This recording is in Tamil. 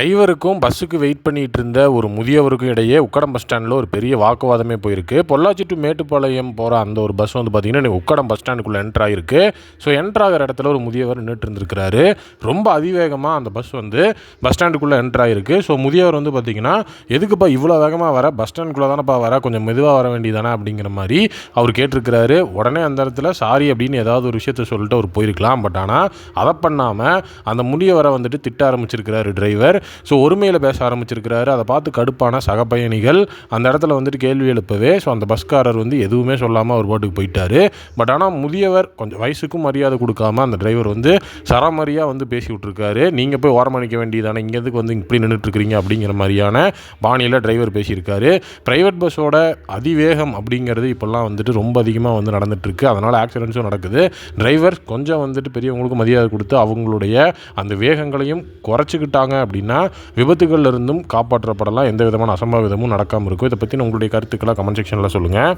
டிரைவருக்கும் பஸ்ஸுக்கு வெயிட் பண்ணிட்டு இருந்த ஒரு முதியவருக்கும் இடையே உக்கடம் பஸ் ஸ்டாண்டில் ஒரு பெரிய வாக்குவாதமே போயிருக்கு. பொள்ளாச்சி டு மேட்டுப்பாளையம் போகிற அந்த ஒரு பஸ் வந்து பார்த்திங்கன்னா உக்கடம் பஸ் ஸ்டாண்டுக்குள்ளே என்ட்ரு ஆகிருக்கு. ஸோ என்ட்ரு ஆகிற இடத்துல ஒரு முதியவர் நின்றுட்டு இருந்திருக்கிறாரு. ரொம்ப அதிவேகமாக அந்த பஸ் வந்து பஸ் ஸ்டாண்டுக்குள்ளே என்ட்ரு ஆகிருக்கு. ஸோ முதியவர் வந்து பார்த்திங்கன்னா, எதுக்குப்பா இவ்வளோ வேகமாக வர, பஸ் ஸ்டாண்டுக்குள்ளே தானேப்பா வர, கொஞ்சம் மெதுவாக வர வேண்டியதானே அப்படிங்கிற மாதிரி அவர் கேட்டிருக்கிறாரு. உடனே அந்த இடத்துல சாரி அப்படின்னு ஏதாவது ஒரு விஷயத்த சொல்லிட்டு அவர் போயிருக்கலாம். பட் ஆனால் அதை பண்ணாமல் அந்த முதியவரை வந்துட்டு திட்ட ஆரம்பிச்சிருக்கிறாரு டிரைவர். ஸோ ஒருமையில் பேச ஆரம்பிச்சிருக்கிறாரு. அதை பார்த்து கடுப்பான சக பயணிகள் அந்த இடத்துல வந்துட்டு கேள்வி எழுப்பவே, ஸோ அந்த பஸ்காரர் வந்து எதுவுமே சொல்லாமல் அவர் பாட்டுக்கு போயிட்டார். பட் ஆனால் முதியவர் கொஞ்சம் வயசுக்கும் மரியாதை கொடுக்காம அந்த டிரைவர் வந்து சரமாரியாக வந்து பேசி விட்ருக்காரு. நீங்கள் போய் ஓரமாக நிற்க வேண்டியதானே, இங்கே எதுக்கு வந்து இப்படி நின்றுட்டுருக்கிறீங்க அப்படிங்கிற மாதிரியான பாணியில் டிரைவர் பேசியிருக்காரு. ப்ரைவேட் பஸ்ஸோட அதிவேகம் அப்படிங்கிறது இப்போல்லாம் வந்துட்டு ரொம்ப அதிகமாக வந்து நடந்துகிட்ருக்கு. அதனால் ஆக்சிடென்ட்ஸும் நடக்குது. டிரைவர் கொஞ்சம் வந்துட்டு பெரியவங்களுக்கு மரியாதை கொடுத்து அவங்களுடைய அந்த வேகங்களையும் குறைச்சிக்கிட்டாங்க அப்படின்னா விபத்துகளில் இருந்தும் காப்பாற்றப்படலாம். எந்த விதமான அசம்பாவிதமும் நடக்காமல் இருக்கும். இதை பற்றி உங்களுடைய கருத்துக்களை கமெண்ட் செக்ஷனில் சொல்லுங்கள்.